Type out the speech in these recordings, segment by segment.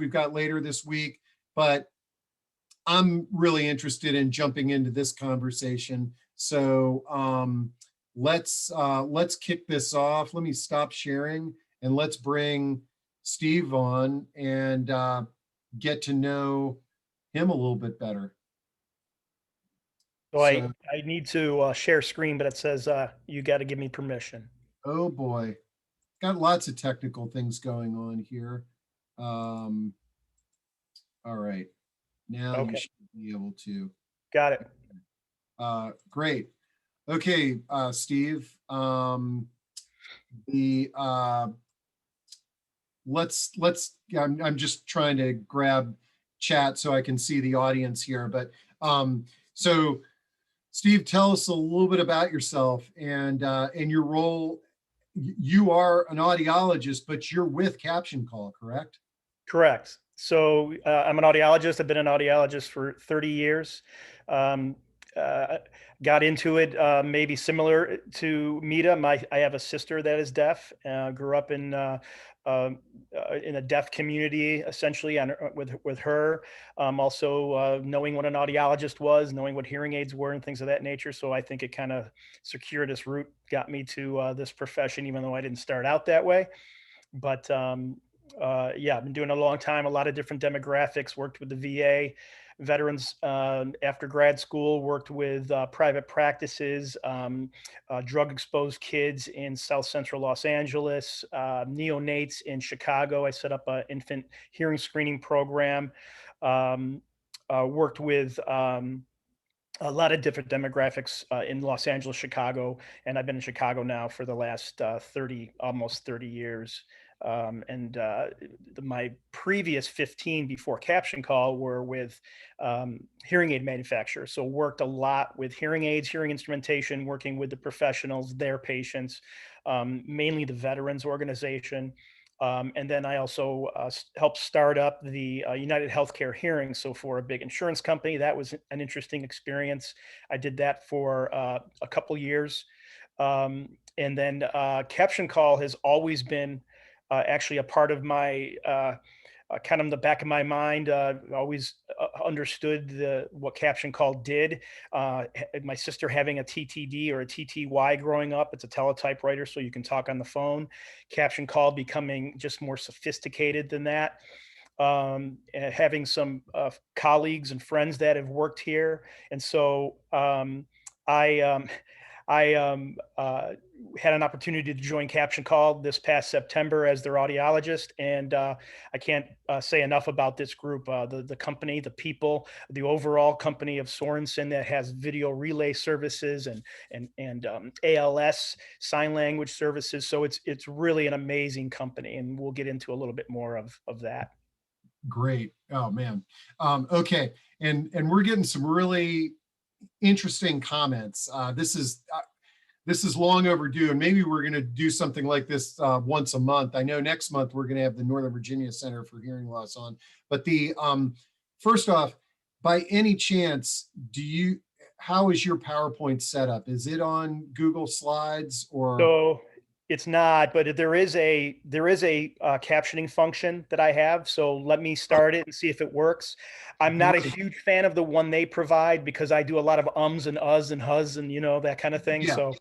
we've got later this week, but I'm really interested in jumping into this conversation. So let's kick this off. Let me stop sharing and let's bring Steve on and get to know him a little bit better. So I, So, I need to share screen, but it says you got to give me permission. oh boy, got lots of technical things going on here. All right, now you Okay, should be able to. got it. Great. Okay, Steve. The let's. I'm just trying to grab chat so I can see the audience here. But so Steve, tell us a little bit about yourself and your role. You are an audiologist, but you're with CaptionCall, correct? Correct. So I'm an audiologist. I've been an audiologist for 30 years. Um, uh, got into it maybe similar to Mita. I have a sister that is deaf. Grew up um, in a deaf community, essentially, with her. Also, knowing what an audiologist was, knowing what hearing aids were, and things of that nature. So I think it kind of circuitous route got me to this profession, even though I didn't start out that way. But yeah, I've been doing it a long time, a lot of different demographics, worked with the VA, veterans after grad school, worked with private practices, drug exposed kids in South Central Los Angeles, neonates in Chicago. I set up an infant hearing screening program, um, worked with a lot of different demographics in Los Angeles, Chicago, and I've been in Chicago now for the last almost 30 years. My previous 15 before Caption Call were with hearing aid manufacturers. So worked a lot with hearing aids, hearing instrumentation, working with the professionals, their patients, mainly the veterans organization. And then I also helped start up the United Healthcare Hearing. So for a big insurance company, that was an interesting experience. I did that for a couple years. And then Caption Call has always been actually a part of my kind of in the back of my mind. Always understood what Caption Call did. My sister having a TTD or a TTY growing up, it's a teletypewriter, so you can talk on the phone. Caption Call becoming just more sophisticated than that. Having some colleagues and friends that have worked here, and so I had an opportunity to join Caption Call this past September as their audiologist, and I can't say enough about this group, the company, the people, the overall company of Sorensen that has video relay services and ALS sign language services. So it's really an amazing company, and we'll get into a little bit more of that. Great. Oh man. Okay. And we're getting some really interesting comments. This is long overdue, and maybe we're going to do something like this once a month. I know next month we're going to have the Northern Virginia Center for Hearing Loss on. But the first off, by any chance, how is your PowerPoint set up? Is it on Google Slides or? So it's not, but there is a captioning function that I have. So let me Oh, start it and see if it works. I'm not a great. huge fan of the one they provide because I do a lot of ums and uhs and hus and that kind of thing. Yeah. So,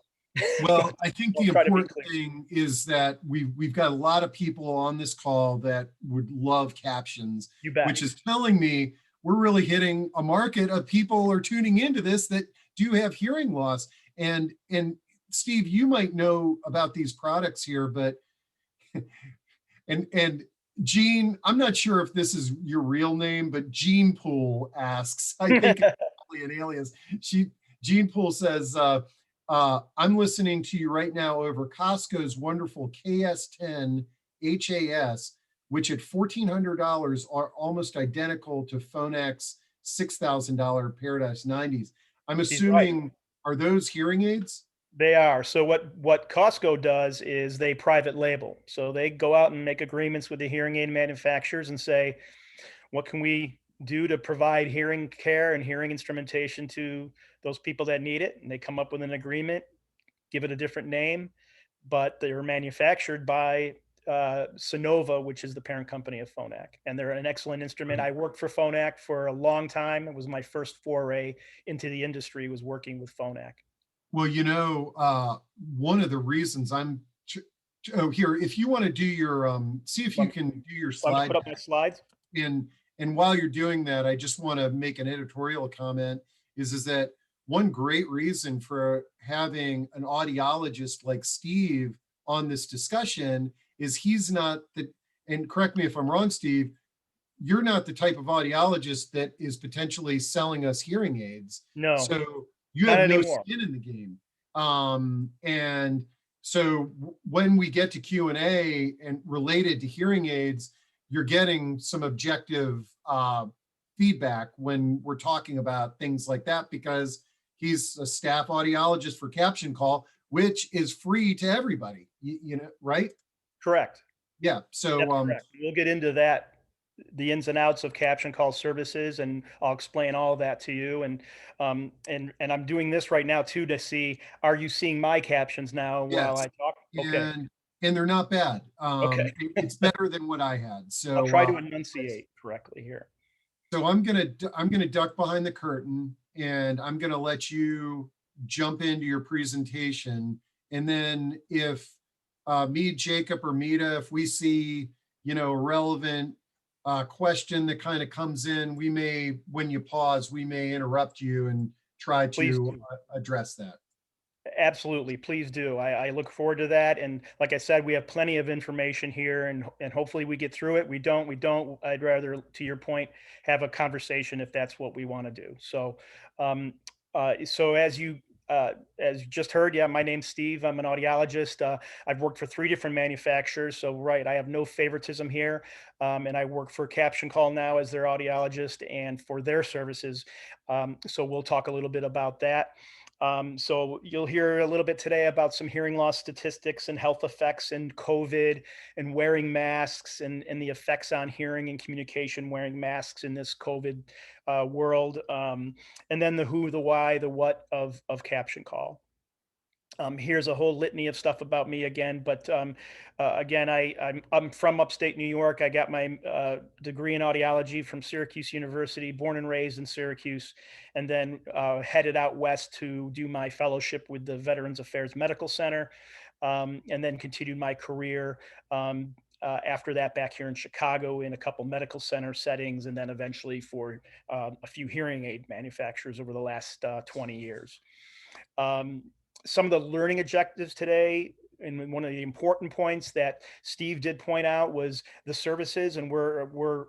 Well, but I think I'll the try to be important clear. thing is that we've got a lot of people on this call that would love captions, You bet. which is telling me we're really hitting a market of people are tuning into this that do have hearing loss. And Steve, you might know about these products here, but and Gene, I'm not sure if this is your real name, but Gene Pool asks, I think it's probably an alias. Gene Pool says, I'm listening to you right now over Costco's wonderful KS10 HAS, which at $1,400 are almost identical to Phonex $6,000 Paradise 90s. I'm He's right. assuming, are those hearing aids? They are. So what Costco does is they private label. So they go out and make agreements with the hearing aid manufacturers and say, what can we do to provide hearing care and hearing instrumentation to those people that need it? And they come up with an agreement, give it a different name, but they're manufactured by Sonova, which is the parent company of Phonak, and they're an excellent instrument. I worked for Phonak for a long time. It was my first foray into the industry, was working with Phonak. Well, one of the reasons oh, here, if you want to do your, see if you Want can do your want me to slide put up my slides? and while you're doing that, I just want to make an editorial comment is that one great reason for having an audiologist like Steve on this discussion is he's not the, and correct me if I'm wrong, Steve, you're not the type of audiologist that is potentially selling us hearing aids. No, So you not have no anymore. skin in the game. And so when we get to Q&A and related to hearing aids, you're getting some objective feedback when we're talking about things like that, because he's a staff audiologist for CaptionCall, which is free to everybody, right? Correct. Yeah. So That's correct. We'll get into that, the ins and outs of CaptionCall services, and I'll explain all of that to you. And I'm doing this right now too to see, are you seeing my captions now while yes, I talk? Okay. and they're not bad. Okay. It's better than what I had. I'll So try to enunciate correctly here. so I'm gonna duck behind the curtain and I'm gonna let you jump into your presentation. And then if me, Jacob, or Mita, if we see, a relevant question that kind of comes in, we may, when you pause, we may interrupt you and try Please to do. address that. Absolutely. Please do. I look forward to that. And like I said, we have plenty of information here, and hopefully we get through it. We don't. I'd rather, to your point, have a conversation if that's what we want to do. So, so as you just heard, yeah, my name's Steve. I'm an audiologist. I've worked for 3 different manufacturers. So, right, I have no favoritism here. And I work for CaptionCall now as their audiologist and for their services. So we'll talk a little bit about that. So you'll hear a little bit today about some hearing loss statistics and health effects and COVID and wearing masks, and the effects on hearing and communication wearing masks in this COVID world. And then the who, the why, the what of CaptionCall. Here's a whole litany of stuff about me again, but again, I'm from upstate New York. I got my degree in audiology from Syracuse University, born and raised in Syracuse, and then headed out west to do my fellowship with the Veterans Affairs Medical Center, and then continued my career after that back here in Chicago in a couple medical center settings, and then eventually for a few hearing aid manufacturers over the last 20 years. Some of the learning objectives today, and one of the important points that Steve did point out, was the services, and we're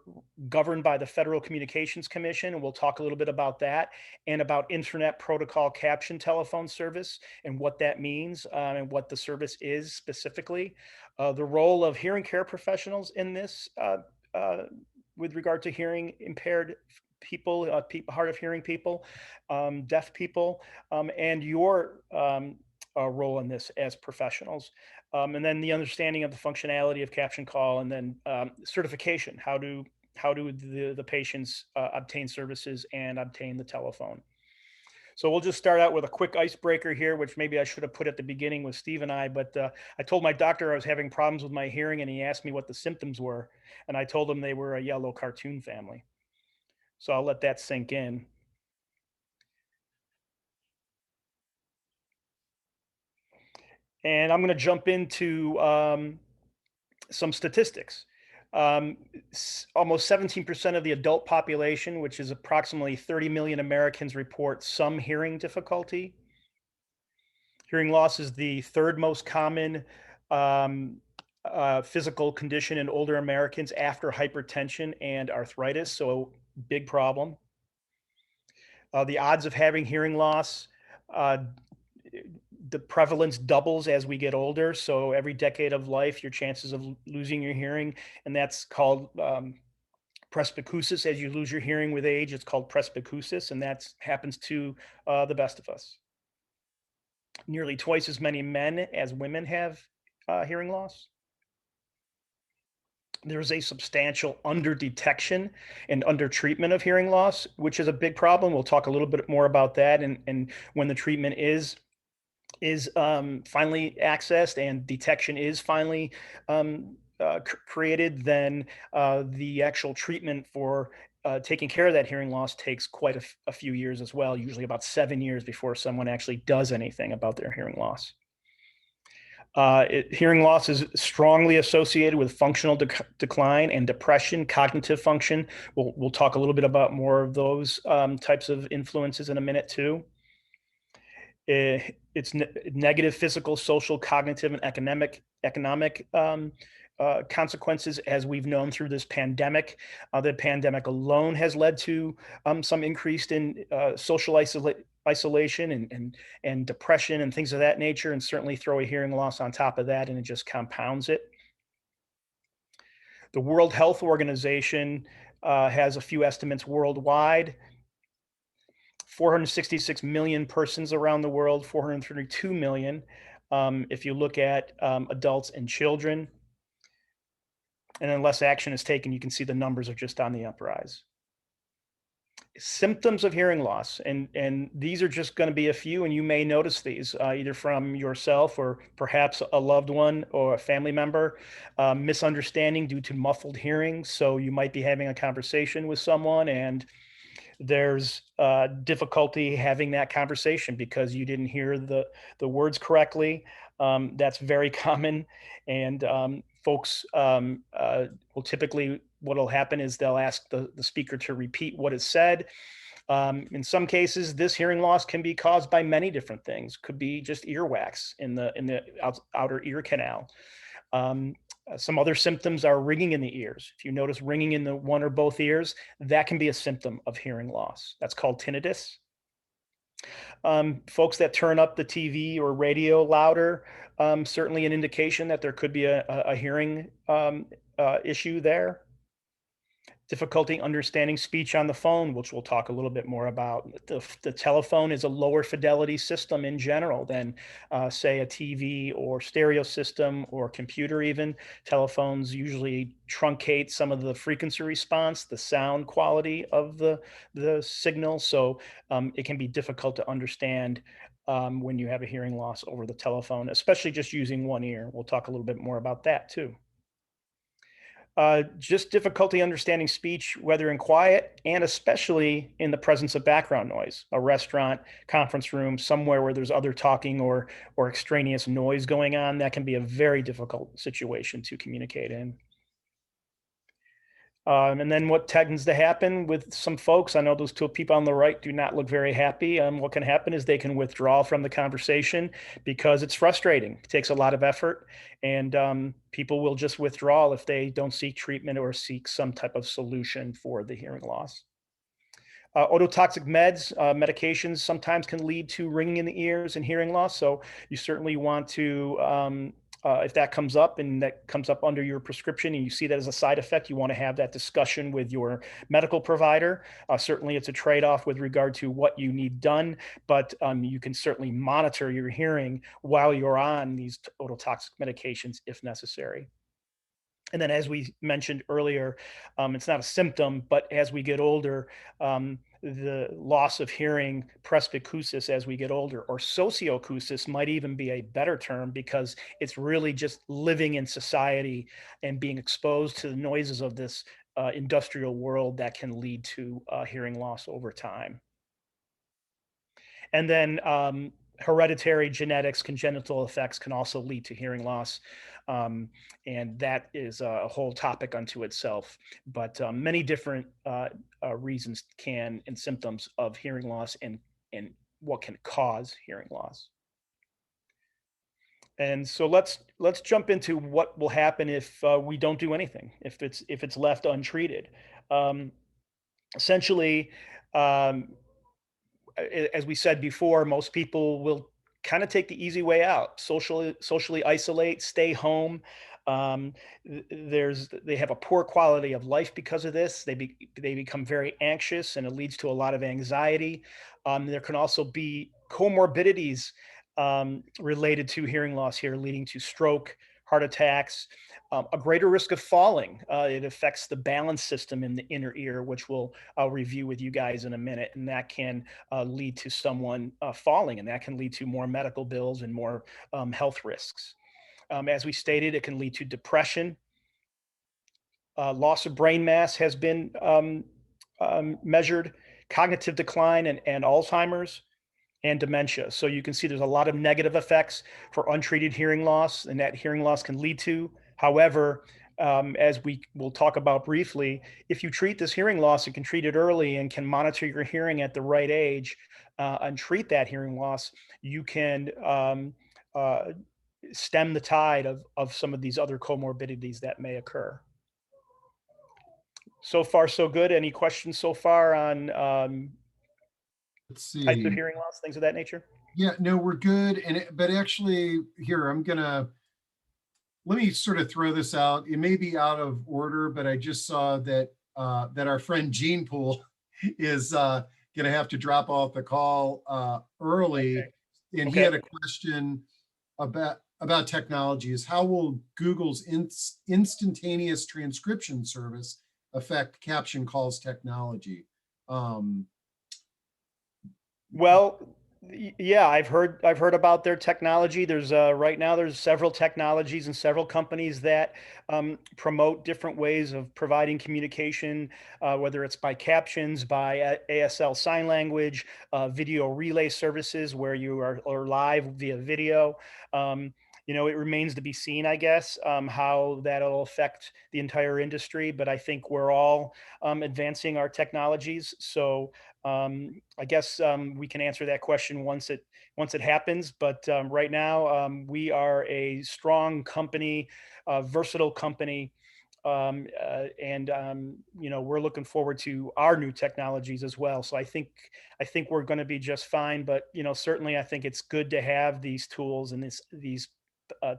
governed by the Federal Communications Commission, and we'll talk a little bit about that, and about Internet Protocol Caption Telephone Service and what that means, and what the service is specifically. The role of hearing care professionals in this, with regard to hearing impaired people, hard of hearing people, deaf people, and your role in this as professionals. And then the understanding of the functionality of CaptionCall, and then certification. How do the patients obtain services and obtain the telephone? So we'll just start out with a quick icebreaker here, which maybe I should have put at the beginning with Steve and I, but I told my doctor I was having problems with my hearing, and he asked me what the symptoms were. And I told him they were a yellow cartoon family. So I'll let that sink in. And I'm going to jump into some statistics. Almost 17% of the adult population, which is approximately 30 million Americans, report some hearing difficulty. Hearing loss is the 3rd most common physical condition in older Americans after hypertension and arthritis, so big problem. The odds of having hearing loss, the prevalence doubles as we get older. So every decade of life, your chances of losing your hearing, and that's called presbycusis. As you lose your hearing with age, it's called presbycusis, and that happens to the best of us. Nearly twice as many men as women have hearing loss. There's a substantial underdetection and undertreatment of hearing loss, which is a big problem. We'll talk a little bit more about that, and when the treatment is finally accessed and detection is finally created, then the actual treatment for taking care of that hearing loss takes quite a few years as well, usually about 7 years before someone actually does anything about their hearing loss. Hearing loss is strongly associated with functional decline and depression, cognitive function. We'll talk a little bit about more of those types of influences in a minute too. It's negative physical, social, cognitive, and economic consequences, as we've known through this pandemic. The pandemic alone has led to some increased in social isolation and depression and things of that nature, and certainly throw a hearing loss on top of that, and it just compounds it. The World Health Organization has a few estimates worldwide. 466 million persons around the world, 432 million if you look at adults and children. And unless action is taken, you can see the numbers are just on the uprise. Symptoms of hearing loss, and these are just going to be a few, and you may notice these either from yourself or perhaps a loved one or a family member. Misunderstanding due to muffled hearing. So you might be having a conversation with someone and there's difficulty having that conversation because you didn't hear the words correctly. That's very common. And folks will typically, what will happen is they'll ask the speaker to repeat what is said. In some cases, this hearing loss can be caused by many different things. Could be just earwax in the outer ear canal. Some other symptoms are ringing in the ears. If you notice ringing in the one or both ears, that can be a symptom of hearing loss. That's called tinnitus. Folks that turn up the TV or radio louder, certainly an indication that there could be a hearing issue there. Difficulty understanding speech on the phone, which we'll talk a little bit more about. The telephone is a lower fidelity system in general than, say, a TV or stereo system or computer even. Telephones usually truncate some of the frequency response, the sound quality of the signal. So it can be difficult to understand when you have a hearing loss over the telephone, especially just using one ear. We'll talk a little bit more about that too. Just difficulty understanding speech, whether in quiet and especially in the presence of background noise, a restaurant, conference room, somewhere where there's other talking or extraneous noise going on. That can be a very difficult situation to communicate in. And then what tends to happen with some folks, I know those two people on the right do not look very happy. What can happen is they can withdraw from the conversation because it's frustrating. It takes a lot of effort, and people will just withdraw if they don't seek treatment or seek some type of solution for the hearing loss. Ototoxic medications sometimes can lead to ringing in the ears and hearing loss. So you certainly want to, if that comes up and that comes up under your prescription and you see that as a side effect, you want to have that discussion with your medical provider. Certainly it's a trade-off with regard to what you need done, but you can certainly monitor your hearing while you're on these ototoxic medications if necessary. And then, as we mentioned earlier, it's not a symptom, but as we get older, the loss of hearing, presbycusis as we get older, or socioacusis might even be a better term because it's really just living in society and being exposed to the noises of this industrial world that can lead to hearing loss over time. And then hereditary genetics, congenital effects can also lead to hearing loss. And that is a whole topic unto itself. But many different reasons can and symptoms of hearing loss and what can cause hearing loss. And so let's jump into what will happen if we don't do anything, if it's left untreated. Essentially, as we said before, most people will kind of take the easy way out, socially isolate, stay home. They have a poor quality of life because of this. They become very anxious, and it leads to a lot of anxiety. There can also be comorbidities related to hearing loss here, leading to stroke, heart attacks, a greater risk of falling. It affects the balance system in the inner ear, which I'll review with you guys in a minute. And that can lead to someone falling, and that can lead to more medical bills and more health risks. As we stated, it can lead to depression. Loss of brain mass has been measured, cognitive decline and Alzheimer's and dementia. So you can see there's a lot of negative effects for untreated hearing loss, and that hearing loss can lead to. However, as we will talk about briefly, if you treat this hearing loss and can treat it early and can monitor your hearing at the right age and treat that hearing loss, you can uh, stem the tide of some of these other comorbidities that may occur. So far, so good. Any questions so far on Let's types of see. hearing loss, things of that nature? Yeah, no, we're good. But actually here, let me sort of throw this out. It may be out of order, but I just saw that our friend Gene Pool is going to have to drop off the call early, and he Okay. had a question about technologies. How will Google's instantaneous transcription service affect CaptionCall's technology? Um, Well, yeah, I've heard about their technology. There's right now there's several technologies and several companies that promote different ways of providing communication, whether it's by captions, by ASL sign language, video relay services where you are live via video. It remains to be seen, I guess, how that'll affect the entire industry. But I think we're all advancing our technologies. So I guess we can answer that question once it happens. But right now, we are a strong company, versatile company, and we're looking forward to our new technologies as well. So I think we're going to be just fine. But certainly, I think it's good to have these tools and these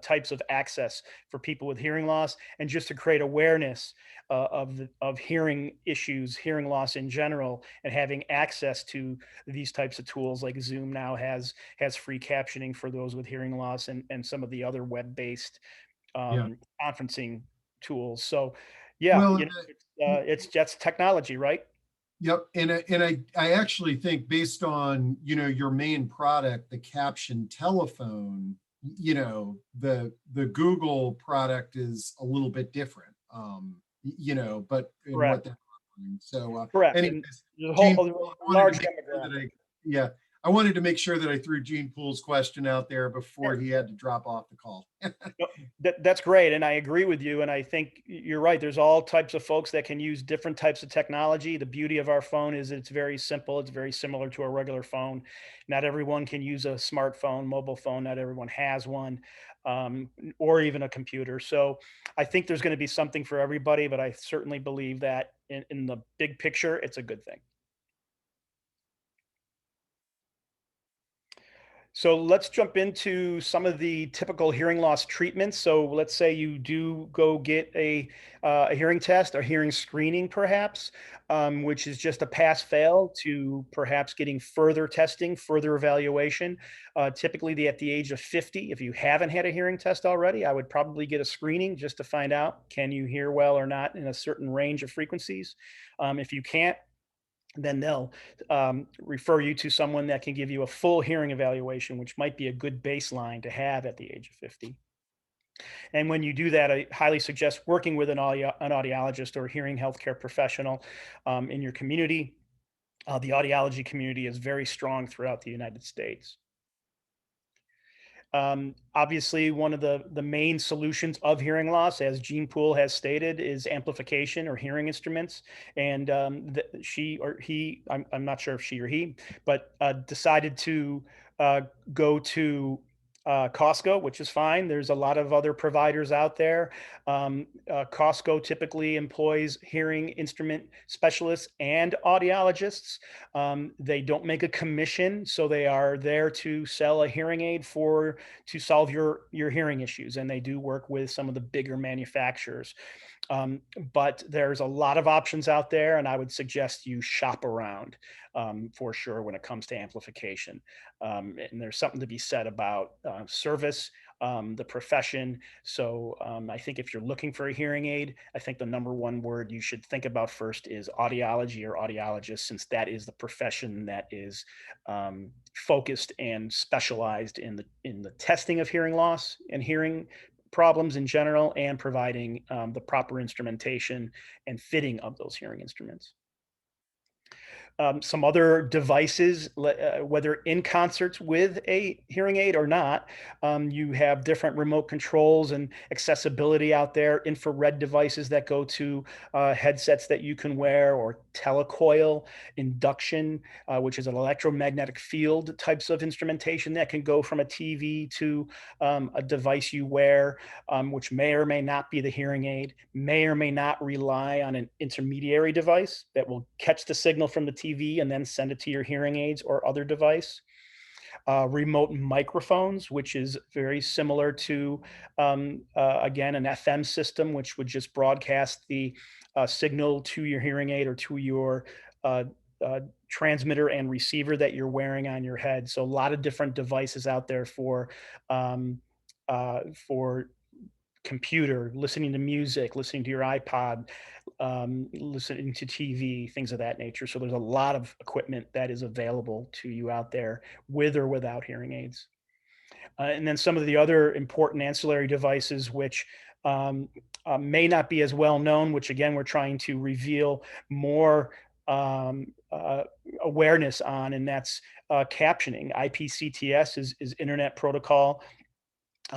types of access for people with hearing loss, and just to create awareness of hearing issues, hearing loss in general, and having access to these types of tools like Zoom now has free captioning for those with hearing loss, and some of the other web-based yeah. conferencing tools. So, yeah, Well, it's just technology, right? yep. And I actually think, based on, your main product, the caption telephone, the Google product is a little bit different. But in what Correct. they're offering. So Correct. And anyways, there's a Gene whole Poole, I wanted to large make sure that demographic. yeah, I wanted to make sure that I threw Gene Poole's question out there Yeah. before he had to drop off the call. No, that's great, and I agree with you. And I think you're right. There's all types of folks that can use different types of technology. The beauty of our phone is it's very simple. It's very similar to a regular phone. Not everyone can use a smartphone, mobile phone. Not everyone has one, um, or even a computer. So I think there's going to be something for everybody. But I certainly believe that in the big picture, it's a good thing. So let's jump into some of the typical hearing loss treatments. So let's say you do go get a hearing test or hearing screening, perhaps, which is just a pass fail to perhaps getting further testing, further evaluation. Typically, at the age of 50, if you haven't had a hearing test already, I would probably get a screening just to find out, can you hear well or not in a certain range of frequencies. If you can't, then they'll refer you to someone that can give you a full hearing evaluation, which might be a good baseline to have at the age of 50. And when you do that, I highly suggest working with an audiologist or a hearing healthcare professional in your community. The audiology community is very strong throughout the United States. Obviously, one of the main solutions of hearing loss, as Gene Poole has stated, is amplification or hearing instruments. And she or he, I'm not sure if she or he, but decided to go to Costco, which is fine. There's a lot of other providers out there. Costco typically employs hearing instrument specialists and audiologists. They don't make a commission, so they are there to sell a hearing aid to solve your hearing issues, and they do work with some of the bigger manufacturers. But there's a lot of options out there, and I would suggest you shop around for sure when it comes to amplification. And there's something to be said about service, the profession. So I think if you're looking for a hearing aid, I think the number one word you should think about first is audiology or audiologist, since that is the profession that is focused and specialized in the testing of hearing loss and hearing problems in general and providing the proper instrumentation and fitting of those hearing instruments. Some other devices, whether in concerts with a hearing aid or not, you have different remote controls and accessibility out there, infrared devices that go to headsets that you can wear, or telecoil induction, which is an electromagnetic field types of instrumentation that can go from a TV to a device you wear, which may or may not be the hearing aid, may or may not rely on an intermediary device that will catch the signal from the TV and then send it to your hearing aids or other device. Remote microphones, which is very similar to, again, an FM system, which would just broadcast the signal to your hearing aid or to your uh, transmitter and receiver that you're wearing on your head. So a lot of different devices out there um, for computer, listening to music, listening to your iPod, listening to TV, things of that nature. So there's a lot of equipment that is available to you out there with or without hearing aids. And then some of the other important ancillary devices, which um, may not be as well known, which again, we're trying to reveal more um, uh, awareness on, and that's captioning. IPCTS is Internet Protocol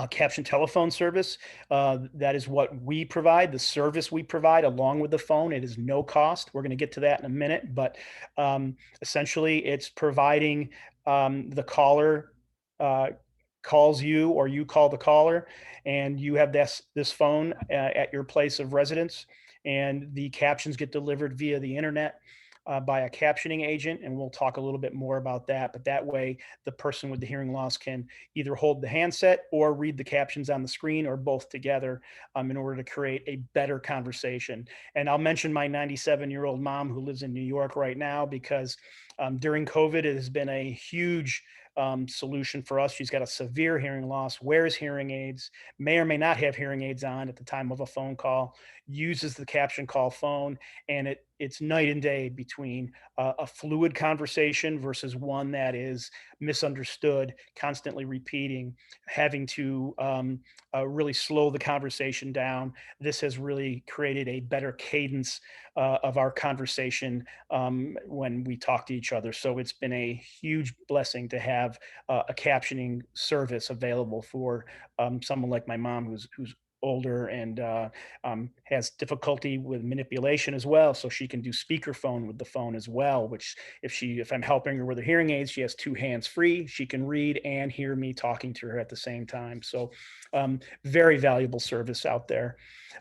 caption telephone service. That is what we provide, the service we provide along with the phone. It is no cost. We're going to get to that in a minute, but essentially it's providing the caller uh, calls you or you call the caller, and you have this phone at your place of residence, and the captions get delivered via the internet by a captioning agent, and we'll talk a little bit more about that. But that way, the person with the hearing loss can either hold the handset or read the captions on the screen, or both together, in order to create a better conversation. And I'll mention my 97-year-old mom who lives in New York right now, because during COVID, it has been a huge solution for us. She's got a severe hearing loss, wears hearing aids, may or may not have hearing aids on at the time of a phone call, uses the CaptionCall phone, and it's night and day between a fluid conversation versus one that is misunderstood, constantly repeating, having to really slow the conversation down. This has really created a better cadence of our conversation when we talk to each other. So it's been a huge blessing to have a captioning service available for someone like my mom, who's older and has difficulty with manipulation as well. So she can do speakerphone with the phone as well, which if I'm helping her with her hearing aids, she has two hands free. She can read and hear me talking to her at the same time. So very valuable service out there.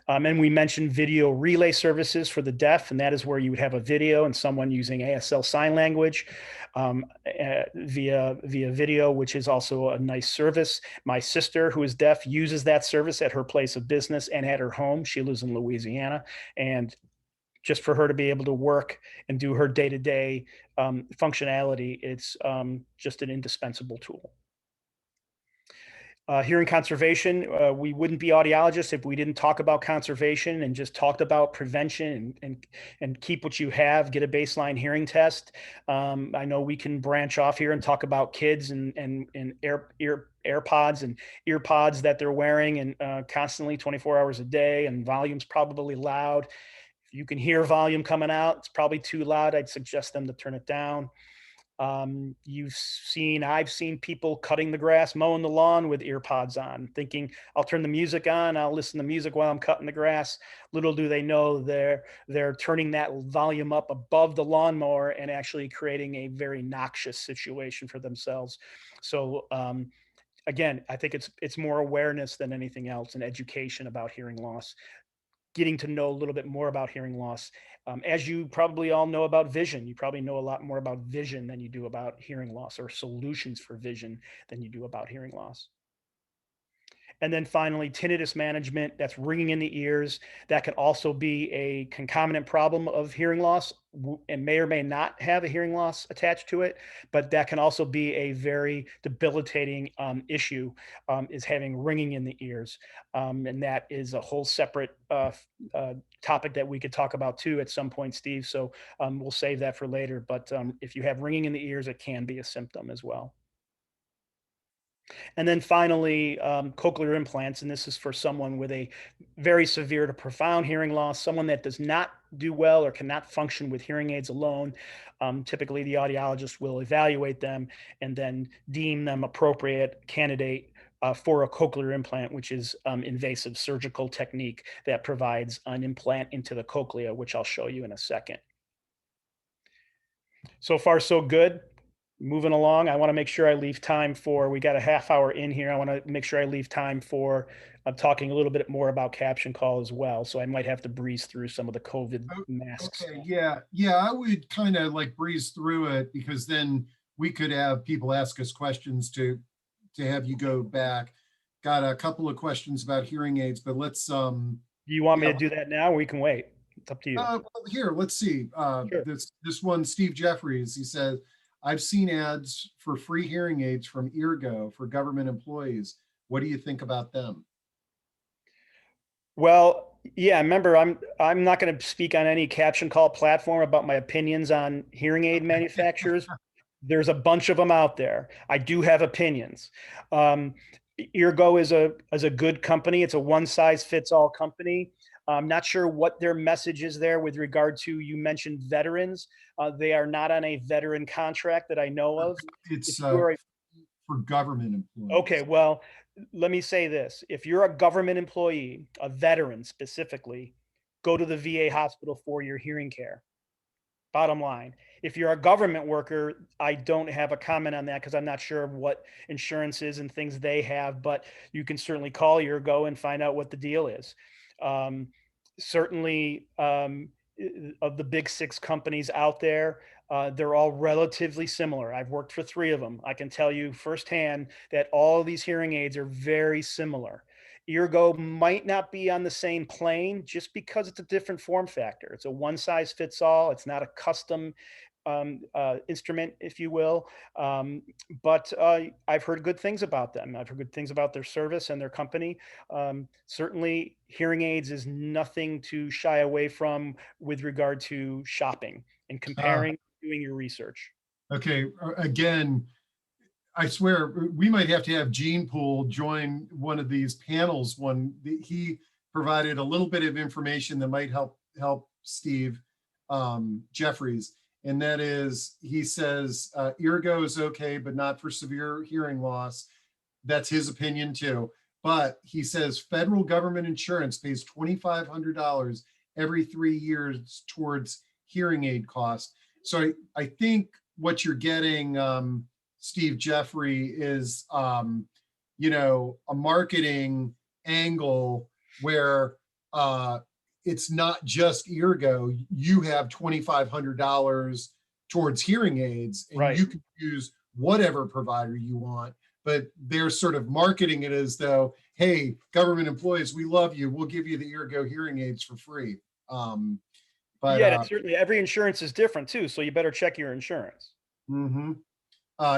And we mentioned video relay services for the deaf, and that is where you would have a video and someone using ASL sign language via video, which is also a nice service. My sister, who is deaf, uses that service at her place of business and at her home. She lives in Louisiana, and just for her to be able to work and do her day-to-day functionality, it's just an indispensable tool. Hearing conservation, we wouldn't be audiologists if we didn't talk about conservation and just talked about prevention and keep what you have, get a baseline hearing test. I know we can branch off here and talk about kids and AirPods and earpods that they're wearing and constantly 24 hours a day, and volume's probably loud. If you can hear volume coming out, it's probably too loud. I'd suggest them to turn it down. I've seen people cutting the grass, mowing the lawn with ear pods on, thinking I'll turn the music on, I'll listen to music while I'm cutting the grass. Little do they know they're turning that volume up above the lawnmower and actually creating a very noxious situation for themselves. So again, I think it's more awareness than anything else, and education about hearing loss, getting to know a little bit more about hearing loss. As you probably all know about vision, you probably know a lot more about vision than you do about hearing loss, or solutions for vision than you do about hearing loss. And then finally, tinnitus management, that's ringing in the ears. That can also be a concomitant problem of hearing loss, and may or may not have a hearing loss attached to it. But that can also be a very debilitating issue, is having ringing in the ears. And that is a whole separate topic that we could talk about too at some point, Steve. So we'll save that for later. But if you have ringing in the ears, it can be a symptom as well. And then finally, cochlear implants, and this is for someone with a very severe to profound hearing loss, someone that does not do well or cannot function with hearing aids alone. Typically, the audiologist will evaluate them and then deem them appropriate candidate for a cochlear implant, which is invasive surgical technique that provides an implant into the cochlea, which I'll show you in a second. So far, so good. Moving along, I want to make sure I leave time for, we got a half hour in here. I want to make sure I leave time for talking a little bit more about CaptionCall as well. So I might have to breeze through some of the COVID mask Okay, stuff. yeah, I would kind of like breeze through it because then we could have people ask us questions to have you go back. Got a couple of questions about hearing aids, but let's Do you want me yeah, to do that now? We can wait. It's up to you. well, here, let's see. Sure. This one, Steve Jeffries, he says, I've seen ads for free hearing aids from Eargo for government employees. What do you think about them? Well, yeah, remember, I'm not going to speak on any CaptionCall platform about my opinions on hearing aid manufacturers. There's a bunch of them out there. I do have opinions. Um, Eargo is a good company. It's a one size fits all company. I'm not sure what their message is there with regard to, you mentioned veterans. They are not on a veteran contract that I know of. If It's you are for government okay, employees. well, let me say this. If you're a government employee, a veteran specifically, go to the VA hospital for your hearing care. Bottom line. If you're a government worker, I don't have a comment on that because I'm not sure what insurances and things they have, but you can certainly call your go and find out what the deal is. Um, certainly, of the big six companies out there, they're all relatively similar. I've worked for three of them. I can tell you firsthand that all of these hearing aids are very similar. Eargo might not be on the same plane just because it's a different form factor. It's a one size fits all. It's not a custom instrument, if you will. But I've heard good things about them. I've heard good things about their service and their company. Certainly, hearing aids is nothing to shy away from with regard to shopping and Uh, comparing, doing your research. okay, again, I swear we might have to have Gene Pool join one of these panels. He provided a little bit of information that might help Steve Jeffries, and that is he says Eargo is okay, but not for severe hearing loss. That's his opinion too. But he says federal government insurance pays $2,500 every 3 years towards hearing aid costs. So I think what you're getting. Steve Jeffrey is, a marketing angle where it's not just Eargo. You have $2,500 towards hearing aids, and Right. you can use whatever provider you want. But they're sort of marketing it as though, hey, government employees, we love you. We'll give you the Eargo hearing aids for free. Um, but Yeah, and certainly every insurance is different too, so you better check your insurance. mhm.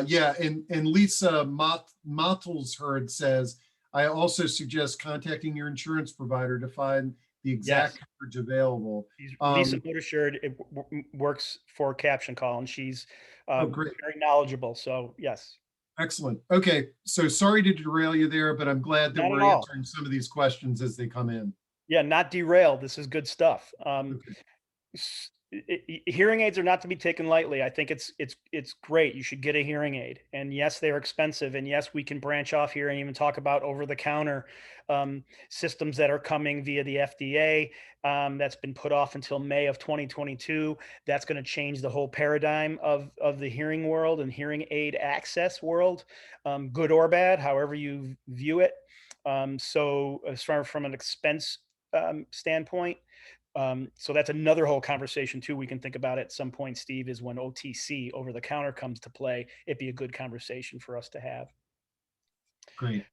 Yeah, and Lisa Mottelsheard says, I also suggest contacting your insurance provider to find the exact Yes. coverage available. Lisa Buttigieg works for CaptionCall, and she's Oh, great. very knowledgeable. So yes, Excellent. Okay, so sorry to derail you there, but I'm glad that not at we're all. answering some of these questions as they come in. Yeah, not derailed. This is good stuff. Okay, Hearing aids are not to be taken lightly. I think it's great. You should get a hearing aid, and yes, they're expensive. And yes, we can branch off here and even talk about over-the-counter systems that are coming via the FDA. That's been put off until May of 2022. That's going to change the whole paradigm of the hearing world and hearing aid access world, good or bad, however you view it. So, as far from an expense standpoint. So that's another whole conversation too. We can think about at some point, Steve, is when OTC over the counter comes to play. It'd be a good conversation for us to have. great.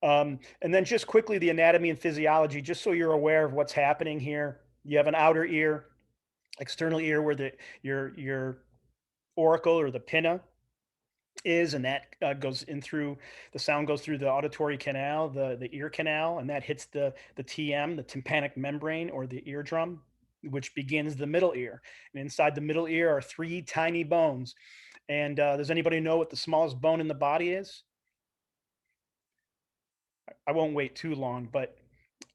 And then just quickly, the anatomy and physiology, just so you're aware of what's happening here. You have an outer ear, external ear, where your auricle or the pinna is, and that goes in through, the sound goes through the auditory canal, the ear canal, and that hits the TM, the tympanic membrane, or the eardrum, which begins the middle ear. And inside the middle ear are three tiny bones. And does anybody know what the smallest bone in the body is? I won't wait too long, but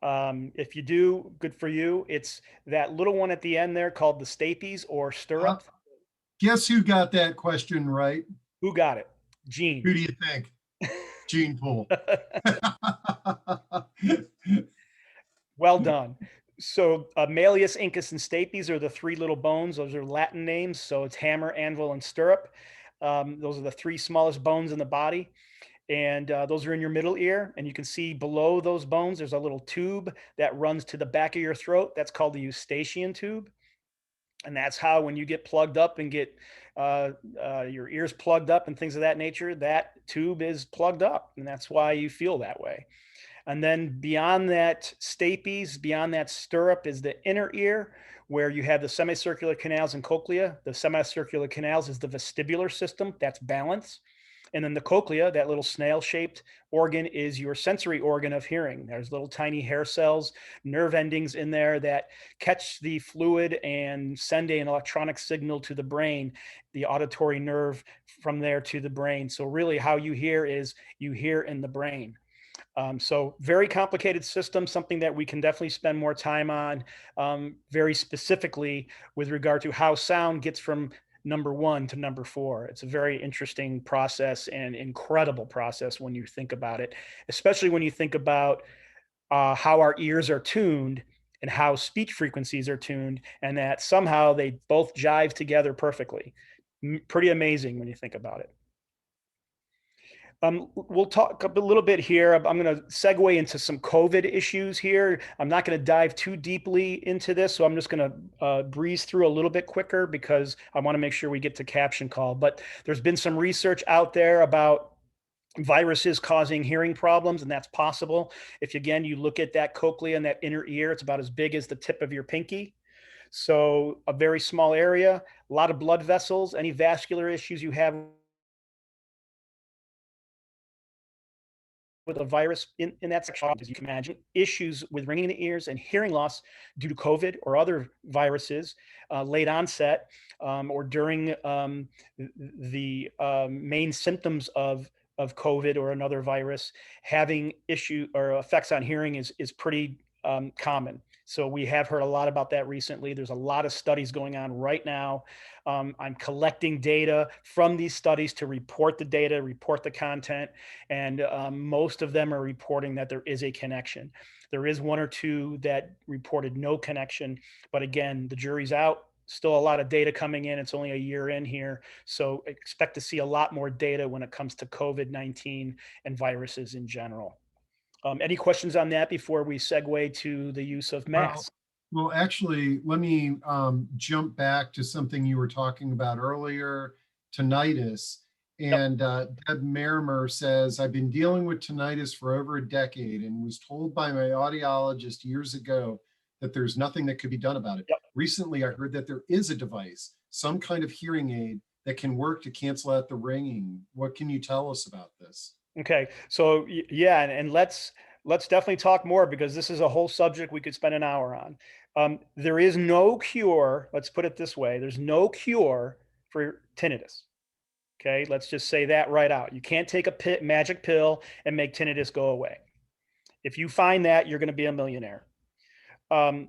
if you do, good for you. It's that little one at the end there called the stapes or Uh, stirrup. Guess who got that question right? Who got it? Gene. Who do you think? Gene Pool. Well done. So Malleus, Incus, and Stapes are the three little bones. Those are Latin names. So it's hammer, anvil, and stirrup. Those are the three smallest bones in the body. And those are in your middle ear. And you can see below those bones, there's a little tube that runs to the back of your throat. That's called the eustachian tube. And that's how, when you get plugged up and get your ears plugged up and things of that nature, that tube is plugged up. And that's why you feel that way. And then beyond that stapes, beyond that stirrup, is the inner ear, where you have the semicircular canals and cochlea. The semicircular canals is the vestibular system, that's balance. And then the cochlea, that little snail-shaped organ, is your sensory organ of hearing. There's little tiny hair cells, nerve endings in there that catch the fluid and send an electronic signal to the brain, the auditory nerve from there to the brain. So really how you hear is you hear in the brain. So very complicated system, something that we can definitely spend more time on, very specifically with regard to how sound gets from number 1 to number 4. It's a very interesting process and incredible process when you think about it, especially when you think about how our ears are tuned and how speech frequencies are tuned, and that somehow they both jive together perfectly. Pretty amazing when you think about it. We'll talk a little bit here. I'm going to segue into some COVID issues here. I'm not going to dive too deeply into this, so I'm just going to breeze through a little bit quicker because I want to make sure we get to caption call. But there's been some research out there about viruses causing hearing problems, and that's possible. If, again, you look at that cochlea and that inner ear, it's about as big as the tip of your pinky. So a very small area, a lot of blood vessels, any vascular issues you have with a virus in that section, as you can imagine, issues with ringing in the ears and hearing loss due to COVID or other viruses, late onset, or during the main symptoms of COVID or another virus, having issue or effects on hearing is pretty common. So we have heard a lot about that recently. There's a lot of studies going on right now. I'm collecting data from these studies to report the data, report the content, and most of them are reporting that there is a connection. There is 1 or 2 that reported no connection, but again, the jury's out. Still a lot of data coming in. It's only a year in here. So expect to see a lot more data when it comes to COVID-19 and viruses in general. Any questions on that before we segue to the use of Well, masks? well, actually, let me jump back to something you were talking about earlier, tinnitus. Yep. And Deb Merrimer says, I've been dealing with tinnitus for over a decade and was told by my audiologist years ago that there's nothing that could be done about it. Yep. Recently, I heard that there is a device, some kind of hearing aid that can work to cancel out the ringing. What can you tell us about this? Okay. So yeah, and let's definitely talk more because this is a whole subject we could spend an hour on. There is no cure. Let's put it this way. There's no cure for tinnitus. Okay. Let's just say that right out. You can't take a magic pill and make tinnitus go away. If you find that, you're going to be a millionaire. Um,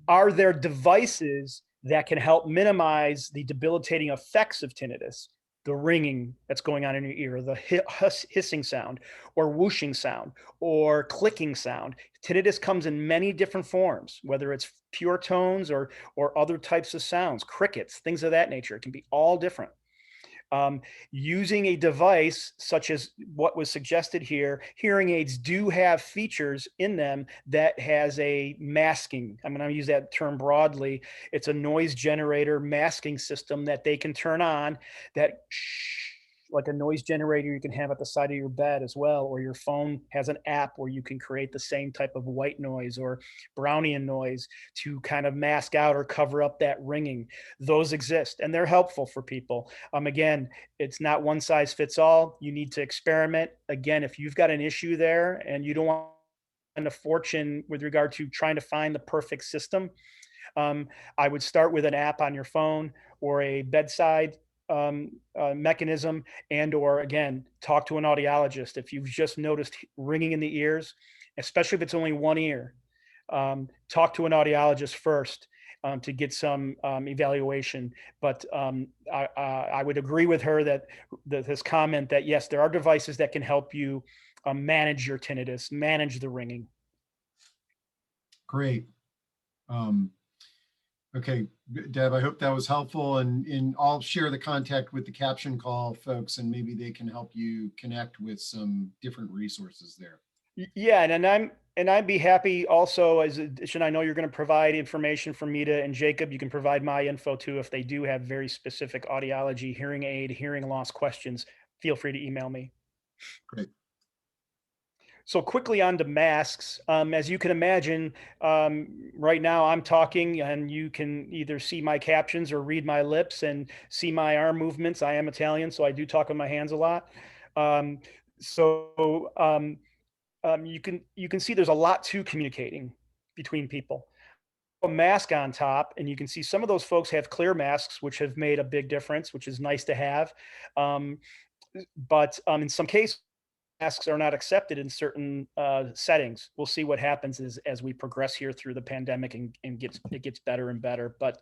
are there devices that can help minimize the debilitating effects of tinnitus? The ringing that's going on in your ear, the hissing sound, or whooshing sound, or clicking sound. Tinnitus comes in many different forms, whether it's pure tones or other types of sounds, crickets, things of that nature. It can be all different. Using a device such as what was suggested here, hearing aids do have features in them that has a masking. I'm going to use that term broadly. It's a noise generator masking system that they can turn on that like a noise generator you can have at the side of your bed as well, or your phone has an app where you can create the same type of white noise or Brownian noise to kind of mask out or cover up that ringing. Those exist and they're helpful for people. Again, it's not one size fits all. You need to experiment. Again, if you've got an issue there and you don't want a fortune with regard to trying to find the perfect system, I would start with an app on your phone or a bedside mechanism, and or again, talk to an audiologist. If you've just noticed ringing in the ears, especially if it's only one ear, talk to an audiologist first to get some evaluation. But I would agree with her that this comment that yes, there are devices that can help you manage your tinnitus, manage the ringing. Great. Um, okay, Deb, I hope that was helpful, and I'll share the contact with the CaptionCall folks, and maybe they can help you connect with some different resources there. Yeah, and I'd be happy also, as addition, I know you're going to provide information for Mita and Jacob. You can provide my info too if they do have very specific audiology, hearing aid, hearing loss questions. Feel free to email me. Great. So quickly on to masks. As you can imagine, right now I'm talking and you can either see my captions or read my lips and see my arm movements. I am Italian, so I do talk with my hands a lot. Um, so you can see there's a lot to communicating between people. A mask on top, and you can see some of those folks have clear masks, which have made a big difference, which is nice to have. Um, but in some cases, masks are not accepted in certain settings. We'll see what happens as we progress here through the pandemic and it gets better and better. But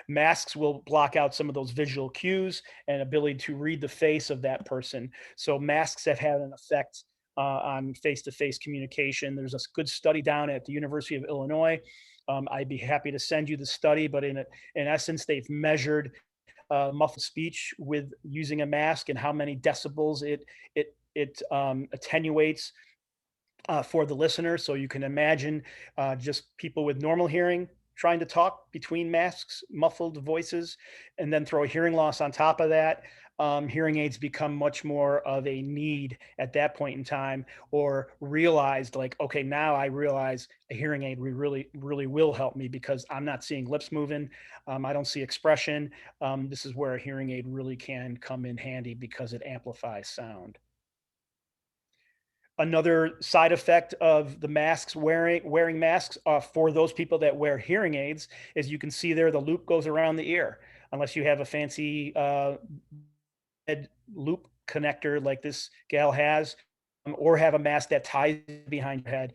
masks will block out some of those visual cues and ability to read the face of that person. So masks have had an effect on face-to-face communication. There's a good study down at the University of Illinois. I'd be happy to send you the study, but in essence, they've measured muffled speech with using a mask and how many decibels it attenuates for the listener. So you can imagine just people with normal hearing trying to talk between masks, muffled voices, and then throw a hearing loss on top of that. Hearing aids become much more of a need at that point in time, or realized like, okay, now I realize a hearing aid really will help me because I'm not seeing lips moving. I don't see expression. This is where a hearing aid really can come in handy because it amplifies sound. Another side effect of the masks, wearing masks for those people that wear hearing aids, is you can see there the loop goes around the ear. Unless you have a fancy head loop connector like this gal has, or have a mask that ties behind your head.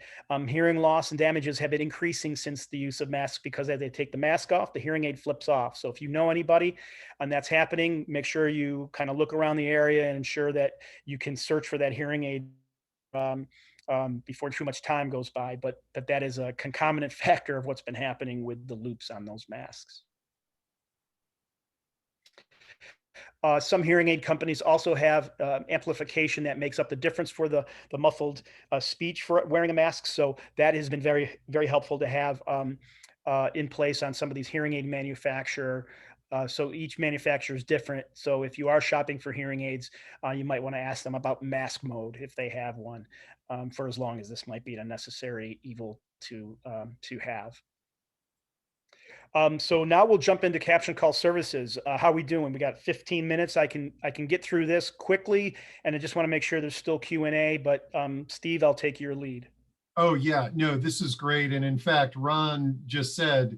Hearing loss and damages have been increasing since the use of masks because as they take the mask off, the hearing aid flips off. So if you know anybody and that's happening, make sure you kind of look around the area and ensure that you can search for that hearing aid um, before too much time goes by. But that is a concomitant factor of what's been happening with the loops on those masks. Some hearing aid companies also have amplification that makes up the difference for the muffled speech for wearing a mask. So that has been very helpful to have in place on some of these hearing aid manufacturer. So each manufacturer is different. So if you are shopping for hearing aids, you might want to ask them about mask mode if they have one, for as long as this might be a necessary evil to have. So now we'll jump into CaptionCall services. How are we doing? We got 15 minutes. I can get through this quickly, and I just want to make sure there's still Q&A. But Steve, I'll take your lead. Oh yeah, no, this is great. And in fact, Ron just said,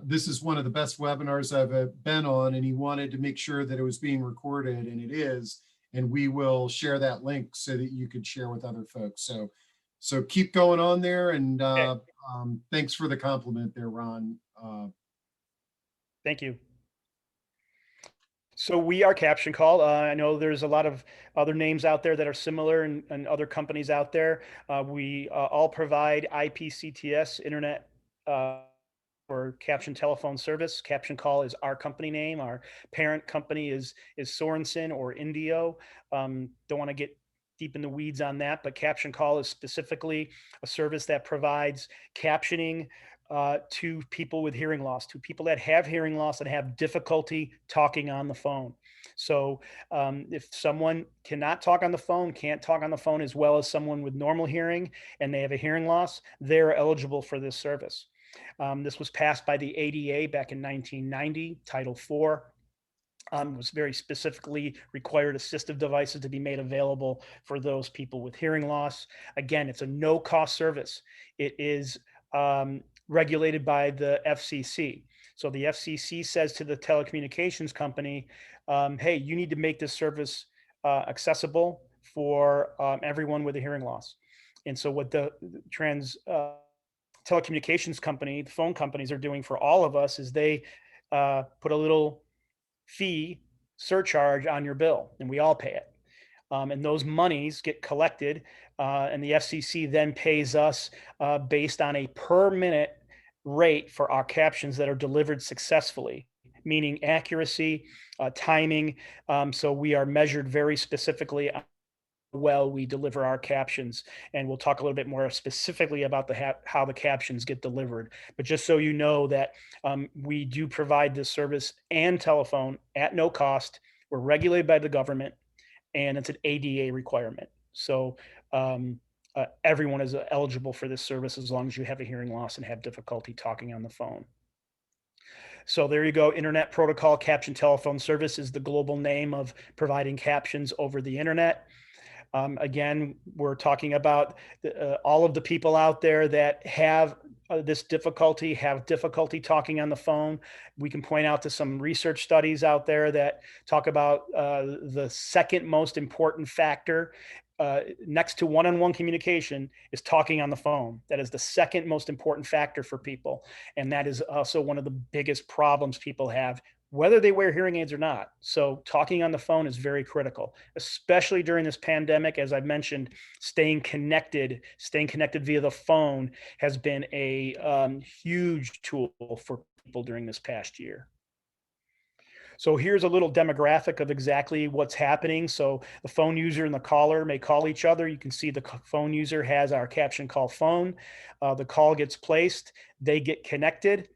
this is one of the best webinars I've been on, and he wanted to make sure that it was being recorded, and it is. And we will share that link so that you could share with other folks. So keep going on there, and Okay. thanks for the compliment there, Ron. Thank you. So we are CaptionCall. I know there's a lot of other names out there that are similar and other companies out there. We all provide IPCTS internet or caption telephone service. CaptionCall is our company name. Our parent company is Sorensen or Indio. Don't want to get deep in the weeds on that, but CaptionCall is specifically a service that provides captioning to people with hearing loss, to people that have hearing loss and have difficulty talking on the phone. So if someone cannot talk on the phone, can't talk on the phone as well as someone with normal hearing, and they have a hearing loss, they're eligible for this service. This was passed by the ADA back in 1990, Title IV. Was very specifically required assistive devices to be made available for those people with hearing loss. Again, it's a no-cost service. It is regulated by the FCC. So the FCC says to the telecommunications company, hey, you need to make this service accessible for everyone with a hearing loss. And so what the telecommunications company, the phone companies are doing for all of us is they put a little fee surcharge on your bill, and we all pay it. And those monies get collected, and the FCC then pays us based on a per minute rate for our captions that are delivered successfully, meaning accuracy, timing. So we are measured very specifically on how well we deliver our captions, and we'll talk a little bit more specifically about how the captions get delivered. But just so you know that we do provide this service and telephone at no cost. We're regulated by the government, and it's an ADA requirement. So everyone is eligible for this service as long as you have a hearing loss and have difficulty talking on the phone. So there you go. Internet Protocol Caption Telephone Service is the global name of providing captions over the internet. Again, we're talking about all of the people out there that have this difficulty, have difficulty talking on the phone. We can point out to some research studies out there that talk about the second most important factor next to one-on-one communication is talking on the phone. That is the second most important factor for people. And that is also one of the biggest problems people have, whether they wear hearing aids or not. So talking on the phone is very critical, especially during this pandemic. As I've mentioned, staying connected via the phone has been a huge tool for people during this past year. So here's a little demographic of exactly what's happening. So the phone user and the caller may call each other. You can see the phone user has our CaptionCall phone. The call gets placed, they get connected.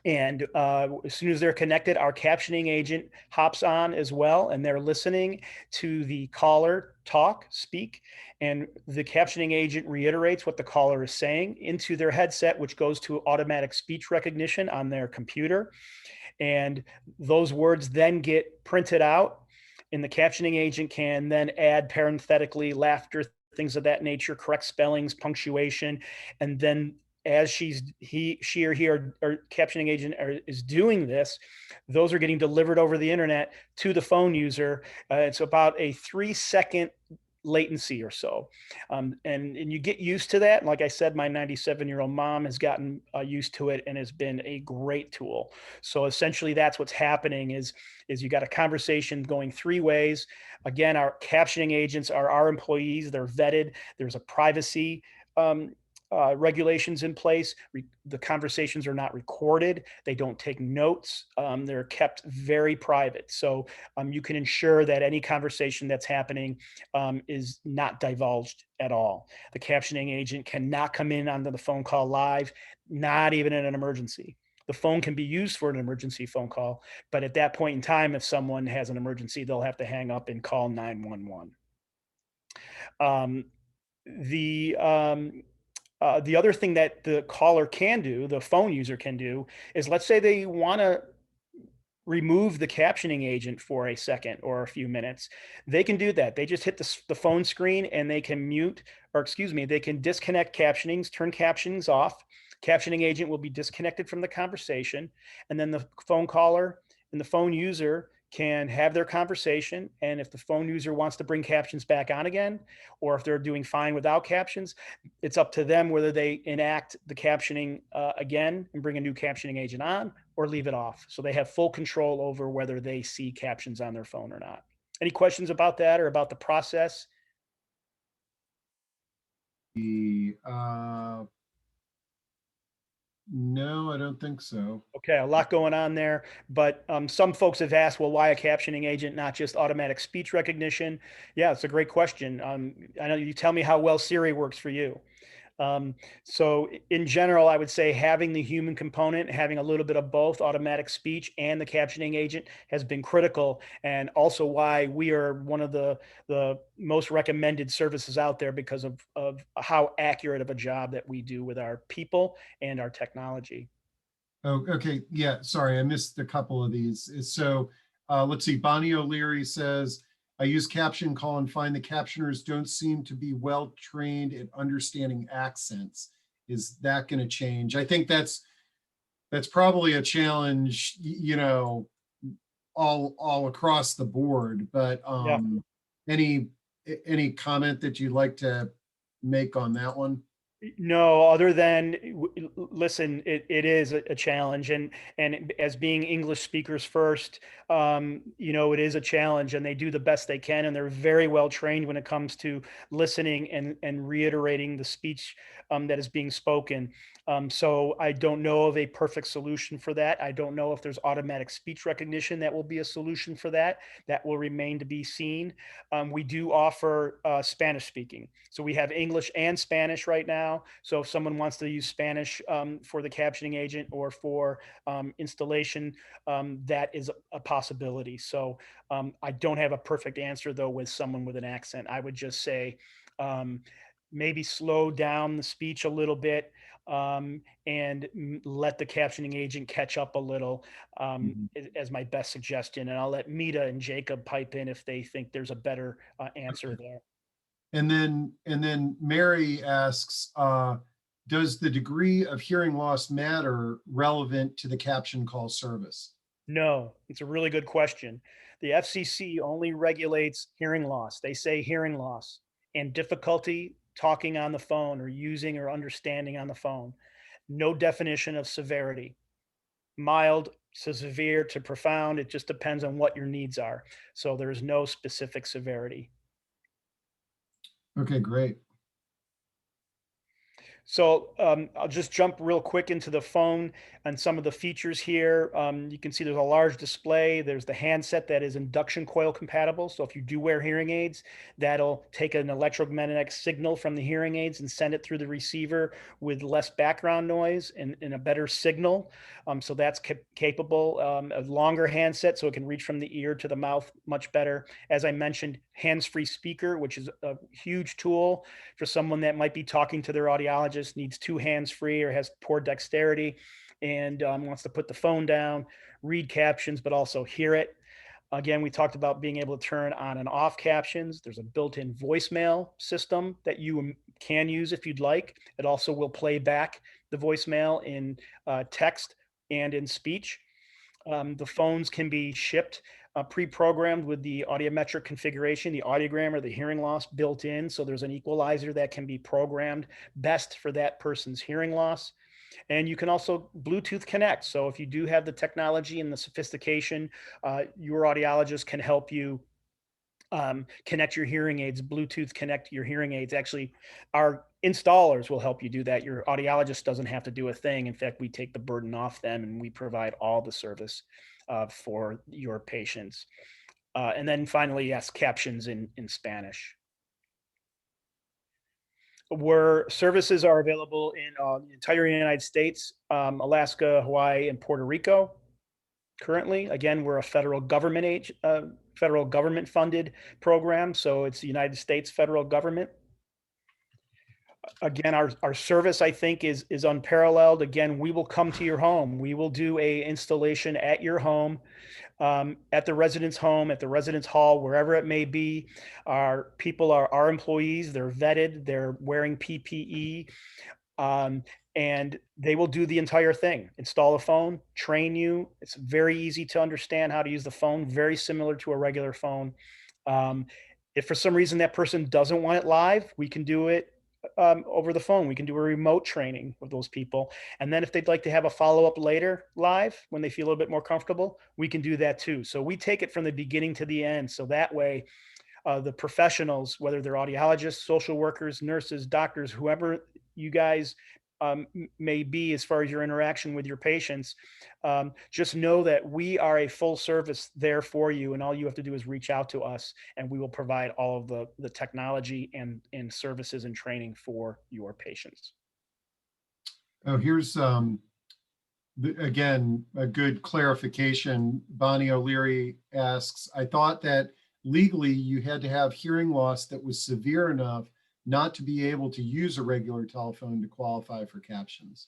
And as soon as they're connected, our captioning agent hops on as well, and they're listening to the caller speak. And the captioning agent reiterates what the caller is saying into their headset, which goes to automatic speech recognition on their computer. And those words then get printed out, and the captioning agent can then add parenthetically laughter, things of that nature, correct spellings, punctuation, and then as she or he or captioning agent is doing this, those are getting delivered over the internet to the phone user. It's about a 3-second latency or so. And you get used to that. Like I said, my 97-year-old mom has gotten used to it and has been a great tool. So essentially that's what's happening is you got a conversation going 3 ways. Again, our captioning agents are our employees. They're vetted. There's a privacy regulations in place. The conversations are not recorded. They don't take notes. They're kept very private. So you can ensure that any conversation that's happening is not divulged at all. The captioning agent cannot come in onto the phone call live, not even in an emergency. The phone can be used for an emergency phone call, but at that point in time, if someone has an emergency, they'll have to hang up and call 911. The other thing that the caller can do, the phone user can do, is let's say they want to remove the captioning agent for a second or a few minutes. They can do that. They just hit the phone screen and they can they can disconnect captionings, turn captions off. Captioning agent will be disconnected from the conversation, and then the phone caller and the phone user can have their conversation. And if the phone user wants to bring captions back on again, or if they're doing fine without captions, it's up to them whether they enact the captioning again and bring a new captioning agent on or leave it off. So they have full control over whether they see captions on their phone or not. Any questions about that or about the process? No, I don't think so. Okay, a lot going on there, but some folks have asked, well, why a captioning agent, not just automatic speech recognition? Yeah, it's a great question. I know you tell me how well Siri works for you. So in general, I would say having the human component, having a little bit of both automatic speech and the captioning agent has been critical, and also why we are one of the most recommended services out there because of how accurate of a job that we do with our people and our technology. Oh, okay. Yeah, sorry, I missed a couple of these. So let's see. Bonnie O'Leary says, I use CaptionCall and find the captioners don't seem to be well trained at understanding accents. Is that going to change? I think that's that's probably a challenge, all across the board. But Yeah. any any comment that you'd like to make on that one? No, other than listen, it is a challenge, and as being English speakers first, it is a challenge, and they do the best they can, and they're very well trained when it comes to listening and reiterating the speech that is being spoken. So I don't know of a perfect solution for that. I don't know if there's automatic speech recognition that will be a solution for that. That will remain to be seen. We do offer Spanish speaking. So we have English and Spanish right now. So if someone wants to use Spanish for the captioning agent or for installation, that is a possibility. So I don't have a perfect answer though with someone with an accent. I would just say um, maybe slow down the speech a little bit and let the captioning agent catch up a little Mhm. as my best suggestion. And I'll let Mita and Jacob pipe in if they think there's a better answer there. And then Mary asks, does the degree of hearing loss matter relevant to the caption call service? No, it's a really good question. The FCC only regulates hearing loss. They say hearing loss and difficulty talking on the phone or using or understanding on the phone. No definition of severity. Mild to severe to profound. It just depends on what your needs are. So there is no specific severity. Okay, great. So I'll just jump real quick into the phone and some of the features here. You can see there's a large display. There's the handset that is induction coil compatible. So if you do wear hearing aids, that'll take an electromagnetic signal from the hearing aids and send it through the receiver with less background noise and a better signal. So that's capable. A longer handset so it can reach from the ear to the mouth much better. As I mentioned, hands-free speaker, which is a huge tool for someone that might be talking to their audiologist, needs two hands free or has poor dexterity and wants to put the phone down, read captions, but also hear it. Again, we talked about being able to turn on and off captions. There's a built-in voicemail system that you can use if you'd like. It also will play back the voicemail in text and in speech. The phones can be shipped pre-programmed with the audiometric configuration, the audiogram or the hearing loss built in. So there's an equalizer that can be programmed best for that person's hearing loss. And you can also Bluetooth connect. So if you do have the technology and the sophistication, your audiologist can help you connect your hearing aids, Bluetooth connect your hearing aids. Actually, our installers will help you do that. Your audiologist doesn't have to do a thing. In fact, we take the burden off them and we provide all the service for your patients. And then finally, yes, captions in Spanish. Where services are available in the entire United States, Alaska, Hawaii, and Puerto Rico. Currently, again, we're a federal government funded program, so it's the United States federal government. Again, our service, I think, is unparalleled. Again, we will come to your home. We will do a installation at your home, at the resident's home, at the residence hall, wherever it may be. Our people are our employees. They're vetted. They're wearing PPE. Um, and they will do the entire thing, install a phone, train you. It's very easy to understand how to use the phone, very similar to a regular phone. Um, if for some reason that person doesn't want it live, we can do it over the phone. We can do a remote training with those people. And then if they'd like to have a follow-up later live, when they feel a little bit more comfortable, we can do that too. So we take it from the beginning to the end. So that way, the professionals, whether they're audiologists, social workers, nurses, doctors, whoever you guys may be as far as your interaction with your patients, just know that we are a full service there for you. And all you have to do is reach out to us and we will provide all of the technology and services and training for your patients. Oh, here's again a good clarification. Bonnie O'Leary asks, I thought that legally you had to have hearing loss that was severe enough not to be able to use a regular telephone to qualify for captions.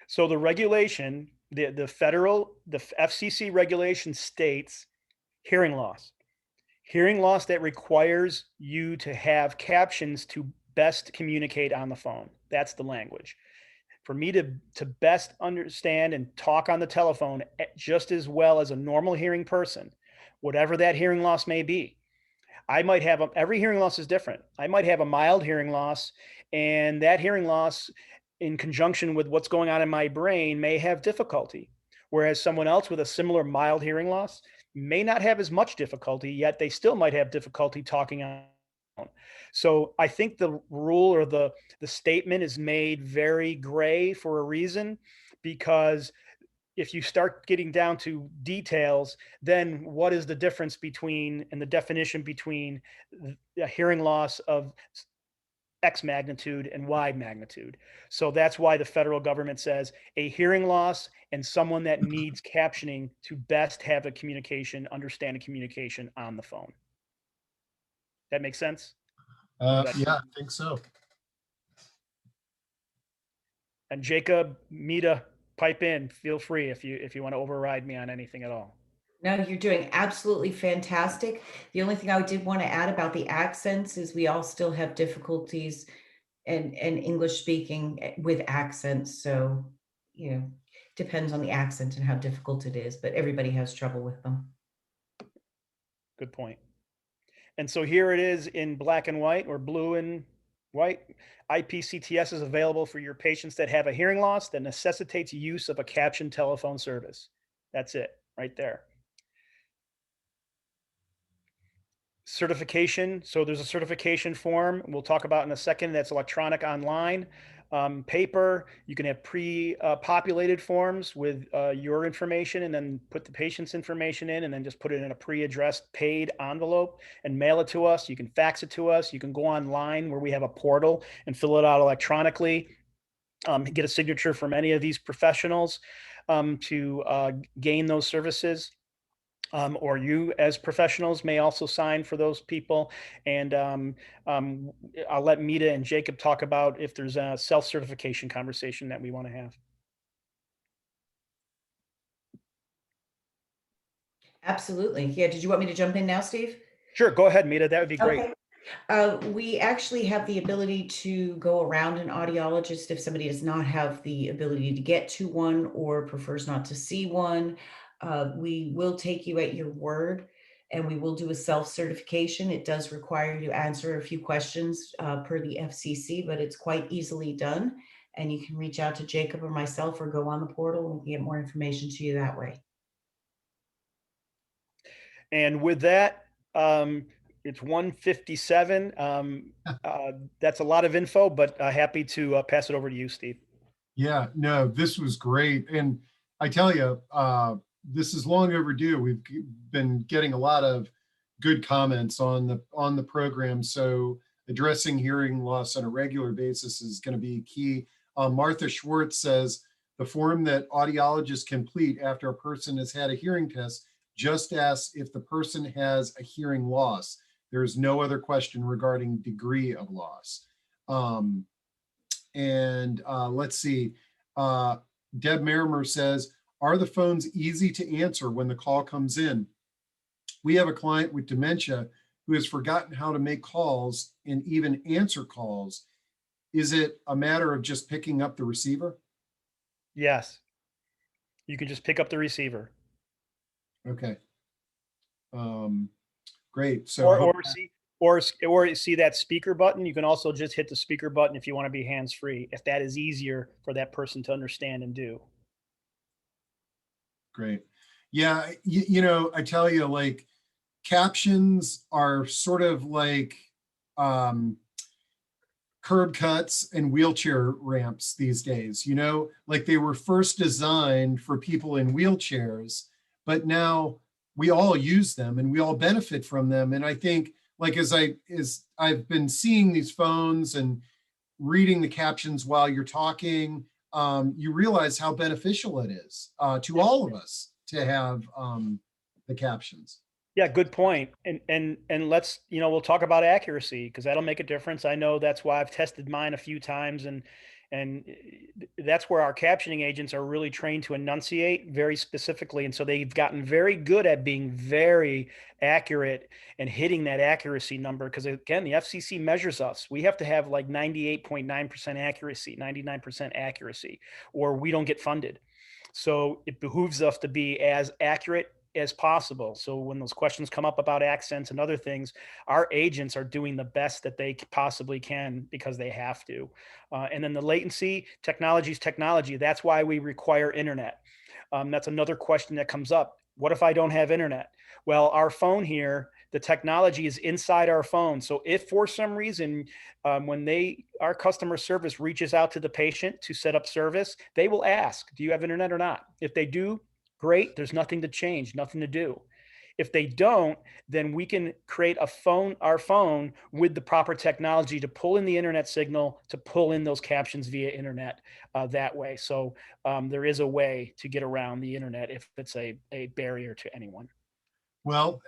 So the regulation, the FCC regulation states hearing loss. Hearing loss that requires you to have captions to best communicate on the phone. That's the language. for me to best understand and talk on the telephone just as well as a normal hearing person, whatever that hearing loss may be. I might have every hearing loss is different. I might have a mild hearing loss, and that hearing loss, in conjunction with what's going on in my brain, may have difficulty. Whereas someone else with a similar mild hearing loss may not have as much difficulty, yet they still might have difficulty talking on. So I think the rule or the statement is made very gray for a reason, because if you start getting down to details, then what is the difference between and the definition between a hearing loss of X magnitude and Y magnitude? So that's why the federal government says a hearing loss and someone that needs captioning to best have a communication, understand a communication on the phone. That makes sense? Yeah, I think so. And Jacob, Mita, pipe in. Feel free if you want to override me on anything at all. No, you're doing absolutely fantastic. The only thing I did want to add about the accents is we all still have difficulties in English speaking with accents. So, depends on the accent and how difficult it is, but everybody has trouble with them. Good point. And so here it is in black and white, or blue and white. IPCTS is available for your patients that have a hearing loss that necessitates use of a captioned telephone service. That's it right there. Certification. So there's a certification form we'll talk about in a second. That's electronic online. Paper, you can have pre-populated forms with your information, and then put the patient's information in, and then just put it in a pre-addressed paid envelope and mail it to us. You can fax it to us. You can go online where we have a portal and fill it out electronically. Get a signature from any of these professionals to gain those services. Or you as professionals may also sign for those people. And I'll let Mita and Jacob talk about if there's a self-certification conversation that we want to have. Absolutely. Yeah. Did you want me to jump in now, Steve? Sure, go ahead, Mita. That would be great. Okay. We actually have the ability to go around an audiologist if somebody does not have the ability to get to one or prefers not to see one. We will take you at your word, and we will do a self-certification. It does require you to answer a few questions per the FCC, but it's quite easily done. And you can reach out to Jacob or myself, or go on the portal, and we can get more information to you that way. And with that, it's 1:57. That's a lot of info, but happy to pass it over to you, Steve. Yeah, no, this was great. And I tell you, this is long overdue. We've been getting a lot of good comments on the program. So addressing hearing loss on a regular basis is going to be key. Martha Schwartz says the form that audiologists complete after a person has had a hearing test just asks if the person has a hearing loss. There is no other question regarding degree of loss. Let's see. Deb Marimer says, are the phones easy to answer when the call comes in? We have a client with dementia who has forgotten how to make calls and even answer calls. Is it a matter of just picking up the receiver? Yes. You can just pick up the receiver. Okay. Great. So or see that speaker button. You can also just hit the speaker button if you want to be hands-free, if that is easier for that person to understand and do. Great. Yeah, I tell you, like, captions are sort of like curb cuts and wheelchair ramps these days, like they were first designed for people in wheelchairs, but now we all use them and we all benefit from them. And I think, like, as I've been seeing these phones and reading the captions while you're talking, you realize how beneficial it is to all of us to have the captions. Yeah, good point. And let's, we'll talk about accuracy, because that'll make a difference. I know that's why I've tested mine a few times, and And that's where our captioning agents are really trained to enunciate very specifically. And so they've gotten very good at being very accurate and hitting that accuracy number. Because again, the FCC measures us. We have to have like 98.9% accuracy, 99% accuracy, or we don't get funded. So it behooves us to be as accurate as possible. So when those questions come up about accents and other things, our agents are doing the best that they possibly can because they have to. And then the latency, technology is technology. That's why we require internet. That's another question that comes up. What if I don't have internet? Well, our phone here, the technology is inside our phone. So if for some reason, when our customer service reaches out to the patient to set up service, they will ask, do you have internet or not? If they do, great, there's nothing to change, nothing to do. If they don't, then we can create our phone with the proper technology to pull in the internet signal, to pull in those captions via internet that way. So there is a way to get around the internet if it's a barrier to anyone. Well,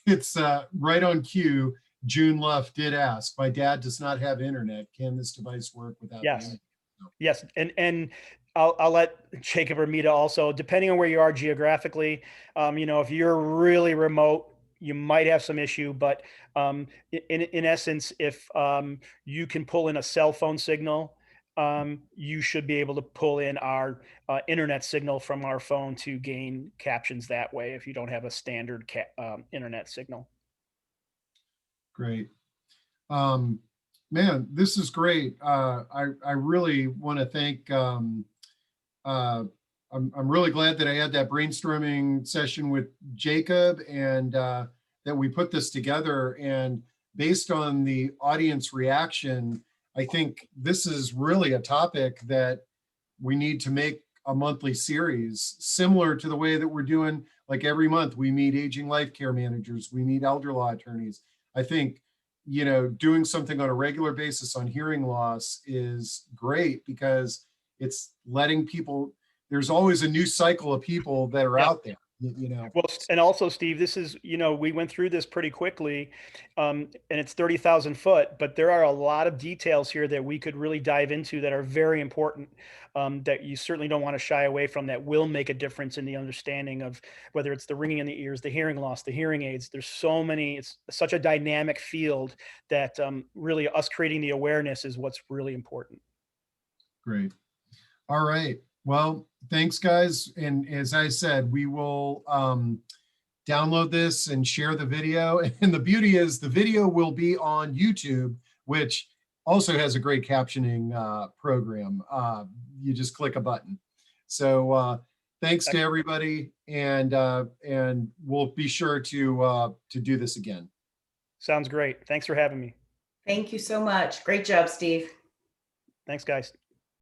it's right on cue. June Luff did ask, my dad does not have internet. Can this device work without the Yes. internet? No. Yes. And I'll let Jacob or Mita also, depending on where you are geographically, if you're really remote, you might have some issue, but in essence, if you can pull in a cell phone signal, you should be able to pull in our internet signal from our phone to gain captions that way if you don't have a standard internet signal. Great. Man, this is great. I really want to thank, I'm really glad that I had that brainstorming session with Jacob and that we put this together. And based on the audience reaction, I think this is really a topic that we need to make a monthly series, similar to the way that we're doing, like every month we meet aging life care managers, we meet elder law attorneys. I think, doing something on a regular basis on hearing loss is great because it's letting people, there's always a new cycle of people that are out there, Well, and also, Steve, this is, we went through this pretty quickly, and it's 30,000 foot, but there are a lot of details here that we could really dive into that are very important, that you certainly don't want to shy away from, that will make a difference in the understanding of whether it's the ringing in the ears, the hearing loss, the hearing aids. There's so many, it's such a dynamic field that really us creating the awareness is what's really important. Great. All right. Well, thanks, guys. And as I said, we will download this and share the video. And the beauty is the video will be on YouTube, which also has a great captioning program. You just click a button. So thanks to everybody. And we'll be sure to do this again. Sounds great. Thanks for having me. Thank you so much. Great job, Steve. Thanks, guys.